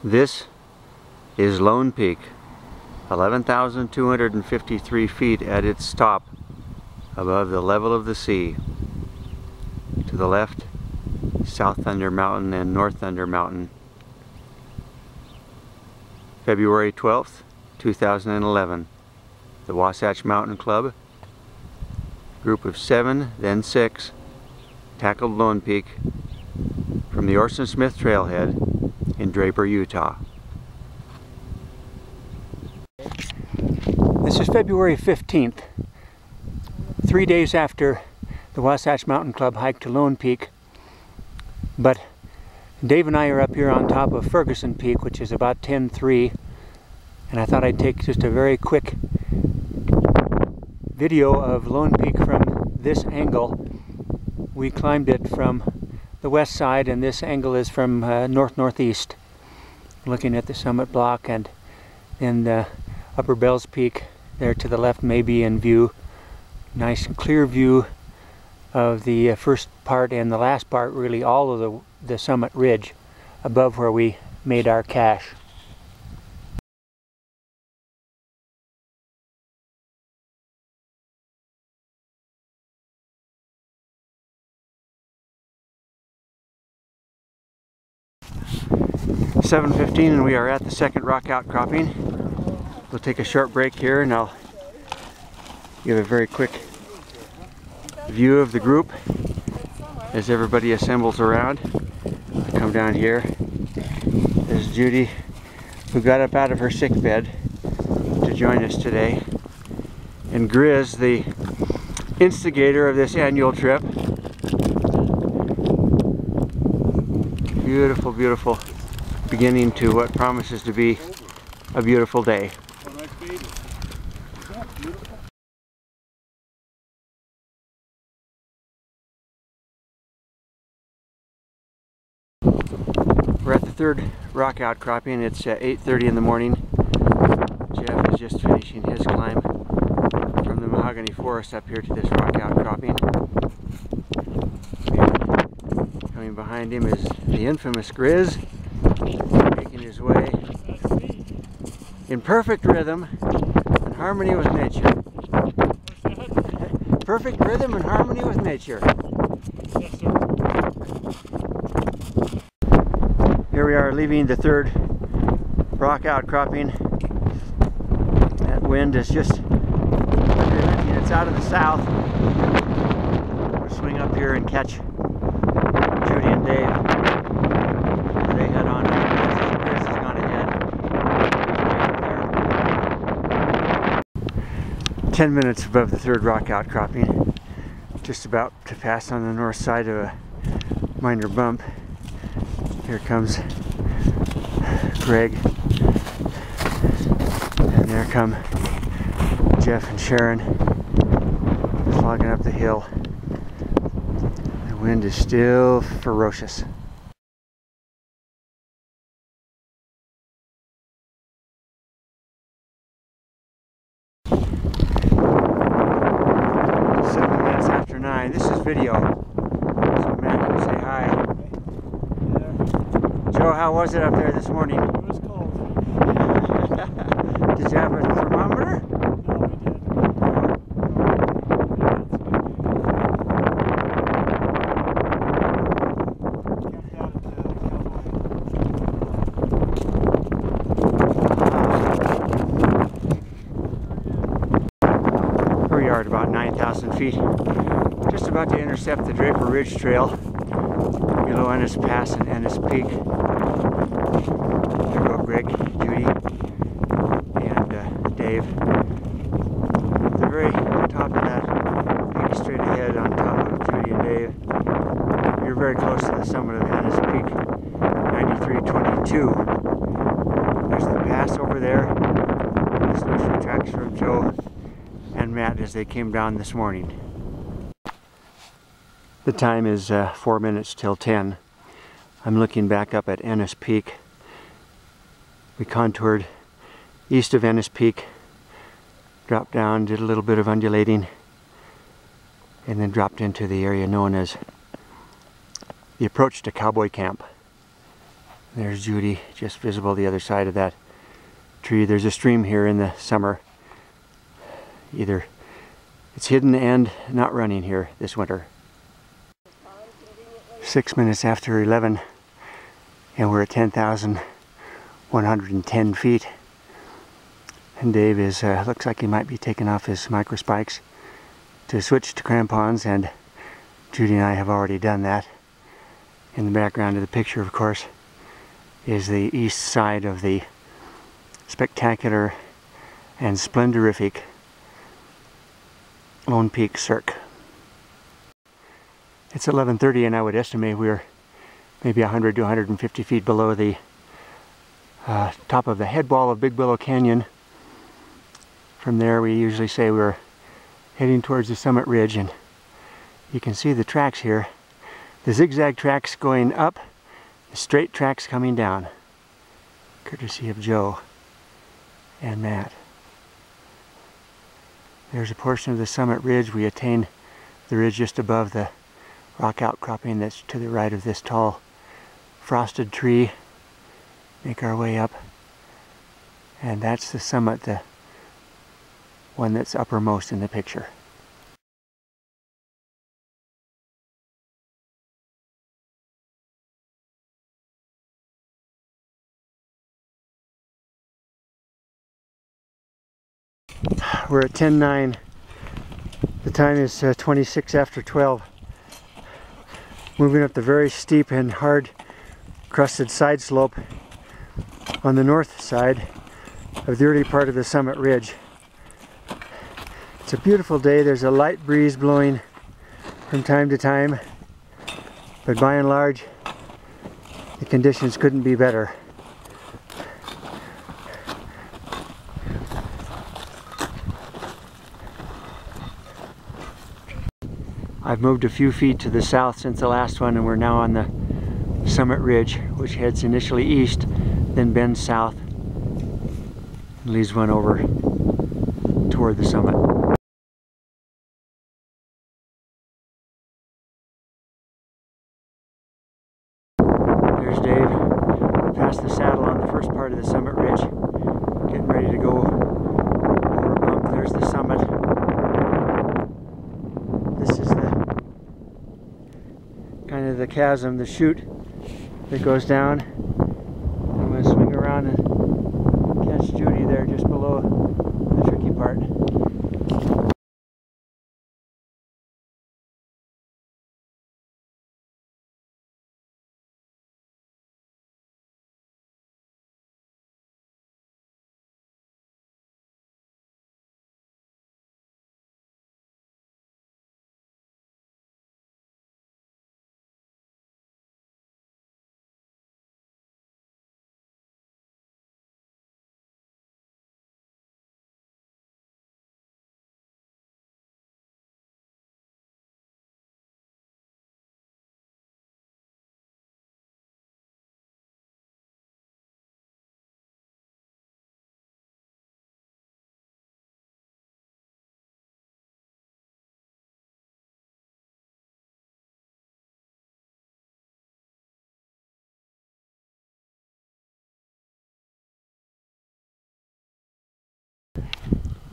This is Lone Peak, 11,253 feet at its top above the level of the sea. To the left, South Thunder Mountain and North Thunder Mountain. February 12th, 2011. The Wasatch Mtn Club, group of 7, then 6, tackled Lone Peak from the Orson Smith Trailhead in Draper, Utah. This is February 15th, 3 days after the Wasatch Mtn Club hike to Lone Peak, but Dave and I are up here on top of Ferguson Peak, which is about 10.3, and I thought I'd take just a very quick video of Lone Peak from this angle. We climbed it from the west side, and this angle is from north-northeast, looking at the summit block, and then the Upper Bells Peak there to the left may be in view. Nice clear view of the first part and the last part, really all of the summit ridge above where we made our cache. It's 7:15 and we are at the second rock outcropping. We'll take a short break here and I'll give a very quick view of the group as everybody assembles around. I come down here. There's Judy, who got up out of her sick bed to join us today, and Grizz, the instigator of this annual trip. Beautiful, beautiful beginning to what promises to be a beautiful day. We're at the third rock outcropping. It's 8:30 in the morning. Jeff is just finishing his climb from the mahogany forest up here to this rock outcropping. And coming behind him is the infamous Grizz, making his way in perfect rhythm and harmony with nature. Perfect rhythm and harmony with nature. Yes, sir. Here we are leaving the third rock outcropping. That wind is just relenting. It's out of the south. We'll swing up here and catch Judy and Dave as they head on. Chris has gone ahead. 10 minutes above the third rock outcropping. Just about to pass on the north side of a minor bump. Here comes Greg, and there come Jeff and Sharon slogging up the hill. The wind is still ferocious. This is video, so Matt can say hi. Joe, how was it up there this morning? It was cold. Did you have a thermometer? No, we did. Here we are at about 9,000 feet. Just about to intercept the Draper Ridge Trail below Ennis Pass and Ennis Peak. There go Greg, Judy, and Dave. At the very top of that peak, straight ahead on top of Judy and Dave, you're very close to the summit of Ennis Peak, 9322. There's the pass over there, and the snowshoe tracks from Joe and Matt as they came down this morning. The time is 4 minutes till 10. I'm looking back up at Ennis Peak. We contoured east of Ennis Peak, dropped down, did a little bit of undulating, and then dropped into the area known as the approach to Cowboy Camp. There's Judy, just visible the other side of that tree. There's a stream here in the summer. Either it's hidden and not running here this winter. 6 minutes after 11, and we're at 10,110 feet. And Dave is looks like he might be taking off his micro spikes to switch to crampons, and Judy and I have already done that. In the background of the picture, of course, is the east side of the spectacular and splendorific Lone Peak Cirque. It's 11:30, and I would estimate we're maybe 100 to 150 feet below the top of the head wall of Big Willow Canyon. From there, we usually say we're heading towards the summit ridge, and you can see the tracks here. The zigzag tracks going up, the straight tracks coming down, courtesy of Joe and Matt. There's a portion of the summit ridge. We attain the ridge just above the rock outcropping that's to the right of this tall frosted tree. Make our way up, and that's the summit, the one that's uppermost in the picture. We're at 10:09. The time is 26 after 12. Moving up the very steep and hard crusted side slope on the north side of the early part of the summit ridge. It's a beautiful day. There's a light breeze blowing from time to time, but by and large the conditions couldn't be better. I've moved a few feet to the south since the last one, and we're now on the summit ridge, which heads initially east, then bends south, and leads one over toward the summit. There's Dave, past the saddle on the first part of the summit ridge, getting ready to go over a bump. There's the summit. This is the kind of the chasm, the chute that goes down. I'm going to swing around and catch Judy there just below the tricky part.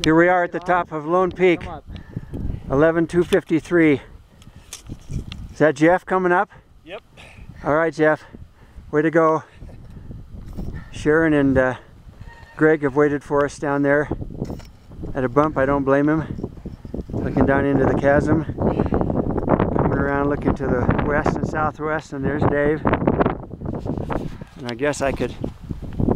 Here we are at the top of Lone Peak, 11,253. Is that Jeff coming up? Yep. All right, Jeff. Way to go. Sharon and Greg have waited for us down there at a bump. I don't blame him. Looking down into the chasm. Coming around looking to the west and southwest, and there's Dave. And I guess I could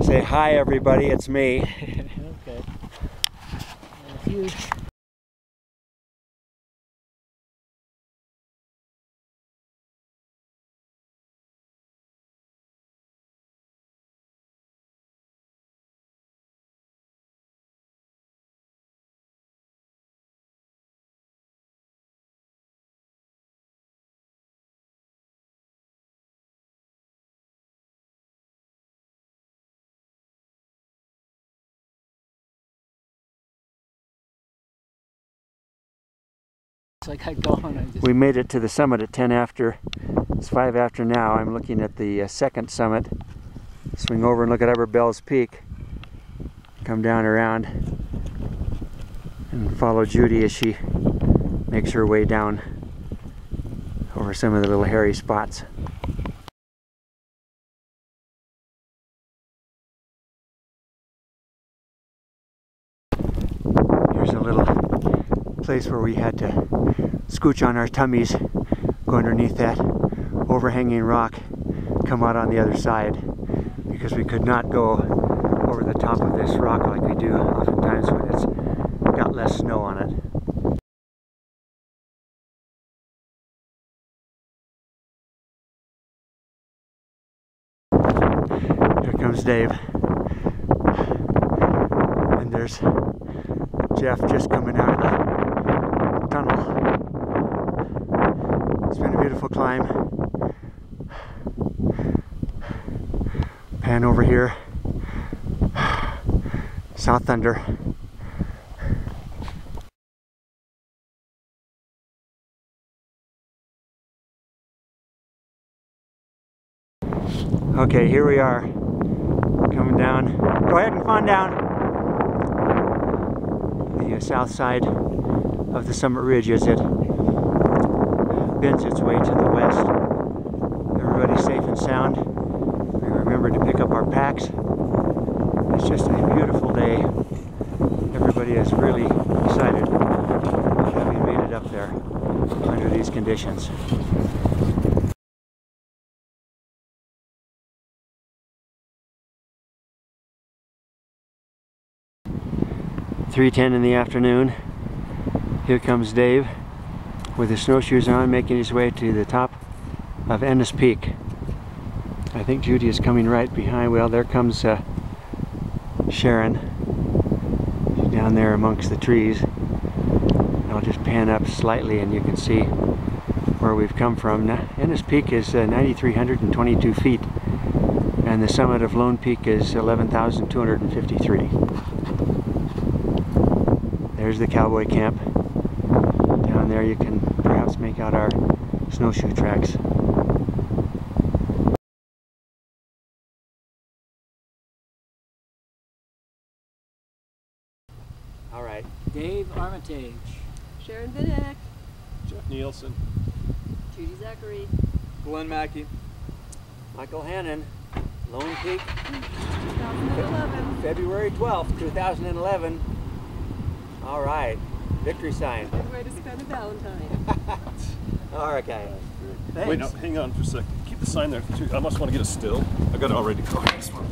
say hi everybody, it's me. Okay. Huge. Like I go on, I just... We made it to the summit at 10 after. It's 5 after now. I'm looking at the second summit swing over and look at Upper Bell's Peak. Come down around and follow Judy as she makes her way down over some of the little hairy spots. Here's a little place where we had to scooch on our tummies, go underneath that overhanging rock, come out on the other side, because we could not go over the top of this rock like we do oftentimes when it's got less snow on it. Here comes Dave. And there's Jeff just coming out of the tunnel. It's been a beautiful climb. Pan over here. South Thunder. Okay, here we are. Coming down. Go ahead and fawn down. The south side of the summit ridge as it bends its way to the west. Everybody's safe and sound. We remember to pick up our packs. It's just a beautiful day. Everybody is really excited that we made it up there under these conditions. .3:10 in the afternoon. Here comes Dave with his snowshoes on, making his way to the top of Ennis Peak. I think Judy is coming right behind. Well, there comes Sharon. She's down there amongst the trees. I'll just pan up slightly and you can see where we've come from. Now, Ennis Peak is 9,322 feet and the summit of Lone Peak is 11,253. There's the cowboy camp. Down there you can perhaps make out our snowshoe tracks. All right. Dave Armitage. Sharon Vidic. Jeff Nielsen. Judy Zachary. Glenn Mackey. Michael Hannon, Lone Peak, 2011. February 12th, 2011. All right, victory sign. Good way to spend a Valentine. All right, guys. Thanks. Wait, no, hang on for a second. Keep the sign there too. I must want to get a still. I got it all ready to go. This one.